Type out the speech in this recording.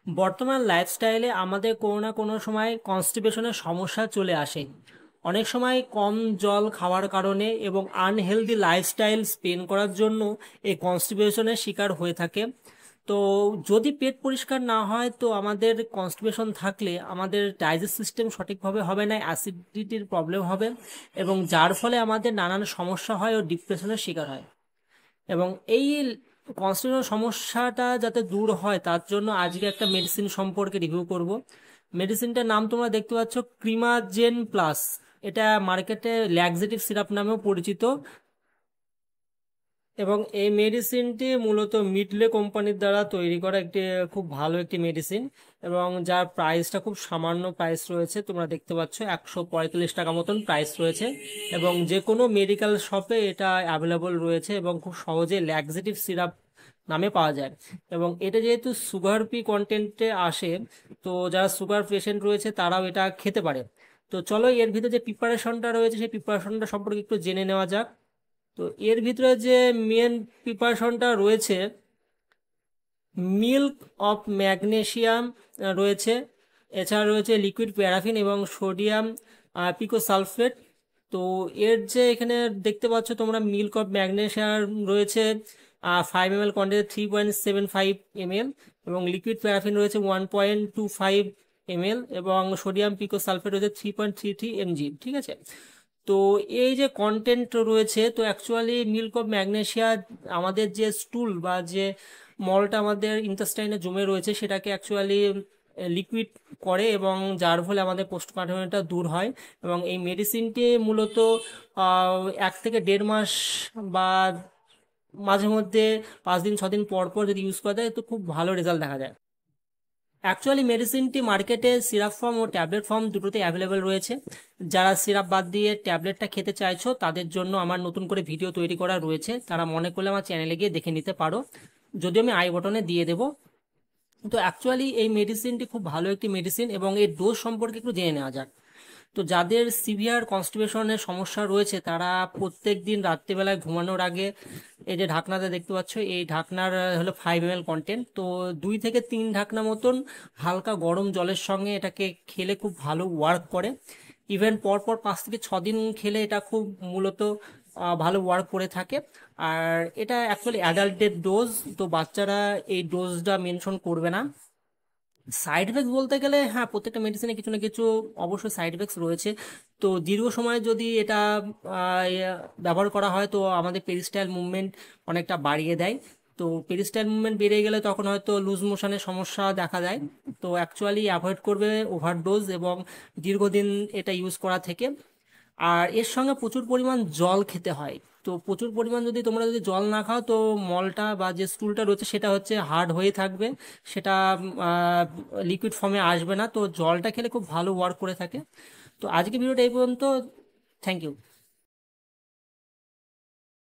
বর্তমান লাইফস্টাইলে আমাদের কোনো না কোনো সময় কনস্টিপেশনের সমস্যা চলে আসে। অনেক সময় কম জল খাওয়ার কারণে এবং আনহেলদি লাইফস্টাইল স্পেন্ড করার জন্য এই কনস্টিপেশনের শিকার হয়ে থাকে। তো যদি পেট পরিষ্কার না হয় তো আমাদের কনস্টিপেশন থাকলে আমাদের ডাইজেস্ট সিস্টেম সঠিকভাবে হবে না, অ্যাসিডিটির প্রবলেম হবে এবং যার ফলে আমাদের নানান সমস্যা হয় ও ডিপ্রেশনের শিকার হয়। এবং এই কনস্টিটিউশনাল সমস্যাটা যাতে দূর হয় তার জন্য আজকে একটা মেডিসিন সম্পর্কে রিভিউ করব। মেডিসিনটার নাম তোমরা দেখতে পাচ্ছ, ক্রিমাজেন প্লাস। এটা মার্কেটে ল্যাক্সেটিভ সিরাপ নামেও পরিচিত এবং এই মেডিসিনটি মূলত মিডলে কোম্পানির দ্বারা তৈরি করা একটি খুব ভালো একটি মেডিসিন এবং যার প্রাইসটা খুব সামান্য প্রাইস রয়েছে। তোমরা দেখতে পাচ্ছ 145 টাকা মতন প্রাইস রয়েছে এবং যে কোনো মেডিকেল শপে এটা অ্যাভেলেবল রয়েছে এবং খুব সহজে ল্যাক্সেটিভ সিরাপ নামে পাওয়া যায়। এবং এটা যেহেতু সুগার ফ্রি কন্টেন্টে আসে, তো যারা সুগার পেশেন্ট রয়েছে তারাও এটা খেতে পারে। তো চলো এর ভিতরে যে প্রিপারেশনটা রয়েছে সেই প্রিপারেশনটা সম্পর্কে একটু জেনে নেওয়া যাক। তো এর ভিতরে যে মেন প্রিপারেশনটা রয়েছে, মিল্ক অফ ম্যাগনেসিয়াম রয়েছে, এছাড়া রয়েছে লিকুইড প্যারাফিন এবং সোডিয়াম পিকোসালফেট। তো এর যে এখানে দেখতে পাচ্ছ তোমরা, মিল্ক অফ ম্যাগনেসিয়াম রয়েছে 5 ml কোয়ান্টিটি 3.75 ml এবং লিকুইড প্যারাফিন রয়েছে 1.25 ml এবং সোডিয়াম পিকোসালফেট রয়েছে 3.33 mg। ঠিক আছে। তো এই যে কন্টেন্ট রয়েছে, তো অ্যাকচুয়ালি মিল্ক অফ ম্যাগনেসিয়া আমাদের যে স্টুল বা যে মলটা আমাদের ইন্টেস্টাইনে জমে রয়েছে সেটাকে অ্যাকচুয়ালি লিকুইড করে এবং যার ফলে আমাদের কোষ্ঠকাঠিন্যটা দূর হয়। এবং এই মেডিসিনটি মূলত 1 থেকে 1.5 মাস বা মাঝে মধ্যে 5 দিন 6 দিন পর পর যদি ইউজ করা যায় তো খুব ভালো রেজাল্ট দেখা যায়। অ্যাকচুয়ালি মেডিসিনটি মার্কেটে সিরাপ ফর্ম ও ট্যাবলেট ফর্ম দুটোতে অ্যাভেলেবেল রয়েছে। যারা সিরাপ বাদ দিয়ে ট্যাবলেটটা খেতে চাইছো তাদের জন্য আমার নতুন করে ভিডিও তৈরি করা রয়েছে, তারা মনে করলে আমার চ্যানেলে গিয়ে দেখে নিতে পারো, যদিও আমি আই বটনে দিয়ে দেবো। তো অ্যাকচুয়ালি এই মেডিসিনটি খুব ভালো একটি মেডিসিন এবং এর ডোজ সম্পর্কে একটু জেনে নেওয়া যাক। তো যাদের সিভিয়ার কনস্টিপেশনের সমস্যা রয়েছে তারা প্রত্যেক দিন রাত্রিবেলায় ঘুমানোর আগে এই যে ঢাকনাটা দেখতে পাচ্ছ, এই ঢাকনার হলো 5 ml কন্টেন্ট, তো 2 থেকে 3 ঢাকনা মতন হালকা গরম জলের সঙ্গে এটাকে খেলে খুব ভালো ওয়ার্ক করে। ইভেন পরপর 5 থেকে 6 দিন খেলে এটা খুব মূলত ভালো ওয়ার্ক করে থাকে। আর এটা অ্যাকচুয়ালি অ্যাডাল্টের ডোজ, তো বাচ্চারা এই ডোজটা মেনশন করবে না। সাইড এফেক্টস বলতে গেলে হ্যাঁ, প্রত্যেকটা মেডিসিনে কিছু না কিছু অবশ্যই সাইড এফেক্টস রয়েছে। তো দীর্ঘ সময় যদি এটা ব্যবহার করা হয় তো আমাদের পেরিস্টাইল মুভমেন্ট অনেকটা বাড়িয়ে দেয়। তো পেরিস্টাইল মুভমেন্ট বেড়ে গেলে তখন হয়তো লুজ মোশনের সমস্যা দেখা দেয়। তো অ্যাকচুয়ালি অ্যাভয়েড করবে ওভারডোজ এবং দীর্ঘদিন এটা ইউজ করা থেকে। আর এর সঙ্গে প্রচুর পরিমাণ জল খেতে হয়। তো প্রচুর পরিমাণ যদি তোমরা যদি জল না খাও তো মলটা বা যে স্টুলটা রয়েছে সেটা হচ্ছে হার্ড হয়ে থাকবে, সেটা লিকুইড ফর্মে আসবে না। তো জলটা খেলে খুব ভালো ওয়ার্ক করে থাকে। তো আজকে ভিডিওটা এই পর্যন্ত। Thank you.